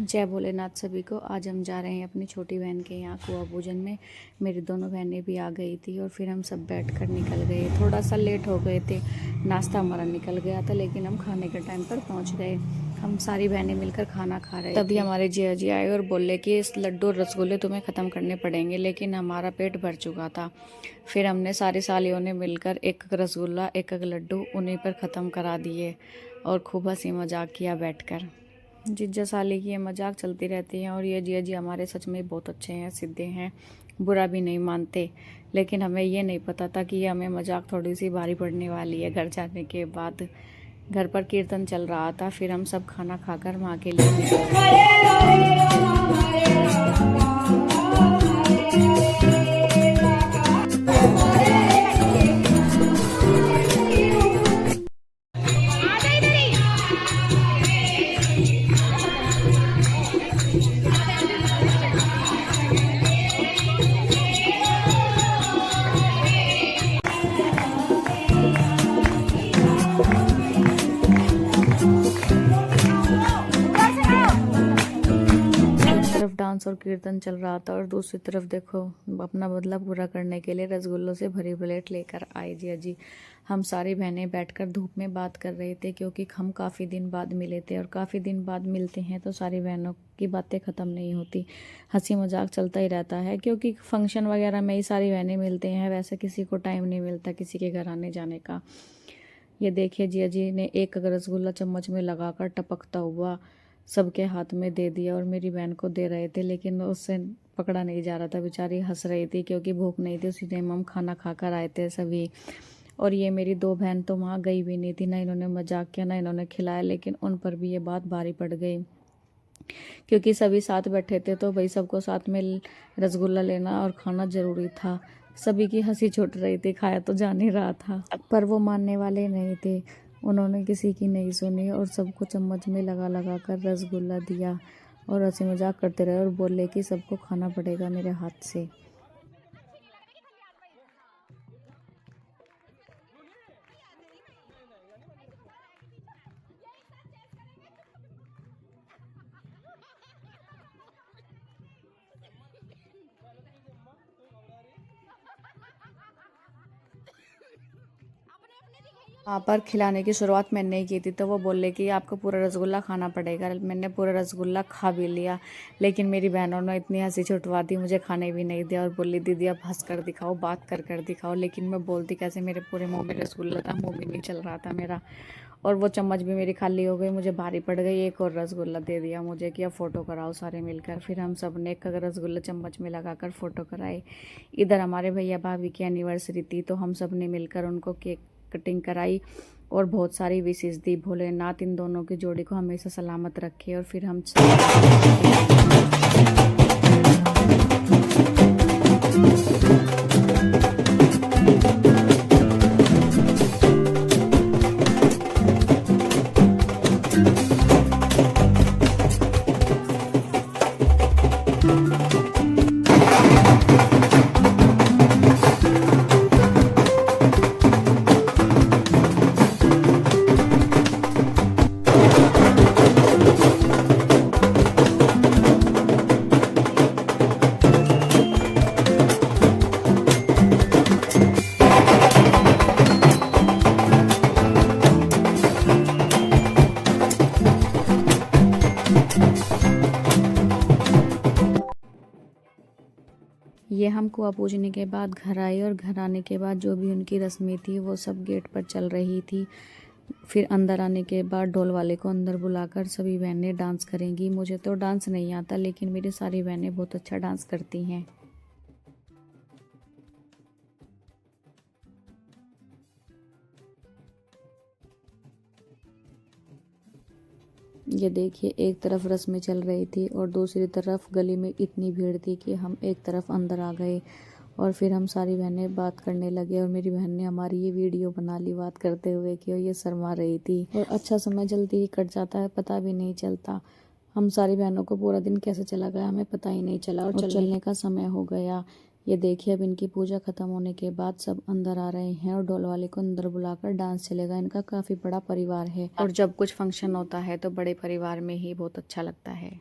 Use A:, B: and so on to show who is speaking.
A: जय भोलेनाथ सभी को। आज हम जा रहे हैं अपनी छोटी बहन के यहाँ कुआं पूजन में। मेरी दोनों बहनें भी आ गई थी और फिर हम सब बैठकर निकल गए। थोड़ा सा लेट हो गए थे, नाश्ता हमारा निकल गया था, लेकिन हम खाने के टाइम पर पहुँच गए। हम सारी बहनें मिलकर खाना खा रहे थे। तभी हमारे जिया जी आए और बोले कि इस लड्डू और रसगुल्ले तुम्हें ख़त्म करने पड़ेंगे, लेकिन हमारा पेट भर चुका था। फिर हमने सारी सालियों ने मिलकर एक एक रसगुल्ला एक एक लड्डू उन्हीं पर ख़त्म करा दिए और खूब हंसी मजाक किया बैठकर। जीजा साली की ये मजाक चलती रहती है। और ये जिया जी हमारे सच में बहुत अच्छे हैं, सीधे हैं, बुरा भी नहीं मानते। लेकिन हमें ये नहीं पता था कि ये हमें मजाक थोड़ी सी भारी पड़ने वाली है। घर जाने के बाद घर पर कीर्तन चल रहा था, फिर हम सब खाना खाकर माँ के लिए निकल तरफ डांस और कीर्तन चल रहा था और दूसरी तरफ देखो अपना बदला पूरा करने के लिए रसगुल्लों से भरी प्लेट लेकर आए जिया जी। हम सारी बहनें बैठकर धूप में बात कर रहे थे, क्योंकि हम काफ़ी दिन बाद मिले थे और काफ़ी दिन बाद मिलते हैं तो सारी बहनों की बातें ख़त्म नहीं होती, हंसी मजाक चलता ही रहता है। क्योंकि फंक्शन वगैरह में ही सारी बहनें मिलते हैं, वैसे किसी को टाइम नहीं मिलता किसी के घर आने जाने का। ये देखिए जिया जी ने एक रसगुल्ला चम्मच में लगाकर टपकता हुआ सबके हाथ में दे दिया और मेरी बहन को दे रहे थे, लेकिन उससे पकड़ा नहीं जा रहा था। बेचारी हंस रही थी क्योंकि भूख नहीं थी। उसी टाइम हम खाना खाकर आए थे सभी। और ये मेरी दो बहन तो वहाँ गई भी नहीं थी, ना इन्होंने मजाक किया ना इन्होंने खिलाया, लेकिन उन पर भी ये बात भारी पड़ गई। क्योंकि सभी साथ बैठे थे तो भाई सबको साथ में रसगुल्ला लेना और खाना जरूरी था। सभी की हंसी छूट रही थी, खाया तो जा नहीं रहा था, पर वो मानने वाले नहीं थे। उन्होंने किसी की नहीं सुनी और सबको चम्मच में लगा लगा कर रसगुल्ला दिया और हंसी मजाक करते रहे और बोले कि सबको खाना पड़ेगा मेरे हाथ से। वहाँ पर खिलाने की शुरुआत मैंने ही की थी, तो वो बोले कि आपको पूरा रसगुल्ला खाना पड़ेगा। मैंने पूरा रसगुल्ला खा भी लिया, लेकिन मेरी बहनों ने इतनी हंसी छुटवा दी, मुझे खाने भी नहीं दिया और बोली दीदी अब हंस कर दिखाओ, बात कर दिखाओ। लेकिन मैं बोलती कैसे, मेरे पूरे मुंह में रसगुल्ला था, मुंह भी नहीं चल रहा था मेरा। और वो चम्मच भी मेरी खाली हो गई, मुझे भारी पड़ गई। एक और रसगुल्ला दे दिया मुझे कि अब फ़ोटो कराओ सारे मिलकर। फिर हम सब ने एक रसगुल्ला चम्मच में लगाकर फ़ोटो कराए। इधर हमारे भैया भाभी की एनिवर्सरी थी, तो हम सब ने मिलकर उनको केक कटिंग कराई और बहुत सारी विशेष दी। भोलेनाथ इन दोनों की जोड़ी को हमेशा सलामत रखे। और फिर हम ये हम कुआं पूजने के बाद घर आए और घर आने के बाद जो भी उनकी रस्में थी वो सब गेट पर चल रही थी। फिर अंदर आने के बाद ढोल वाले को अंदर बुलाकर सभी बहनें डांस करेंगी। मुझे तो डांस नहीं आता, लेकिन मेरी सारी बहनें बहुत अच्छा डांस करती हैं। ये देखिए एक तरफ रस्में चल रही थी और दूसरी तरफ गली में इतनी भीड़ थी कि हम एक तरफ अंदर आ गए और फिर हम सारी बहनें बात करने लगे। और मेरी बहन ने हमारी ये वीडियो बना ली बात करते हुए कि ये शर्मा रही थी। और अच्छा समय जल्दी ही कट जाता है, पता भी नहीं चलता। हम सारी बहनों को पूरा दिन कैसे चला गया हमें पता ही नहीं चला और चलने का समय हो गया। ये देखिए अब इनकी पूजा खत्म होने के बाद सब अंदर आ रहे हैं और ढोल वाले को अंदर बुलाकर डांस चलेगा। इनका काफी बड़ा परिवार है और जब कुछ फंक्शन होता है तो बड़े परिवार में ही बहुत अच्छा लगता है।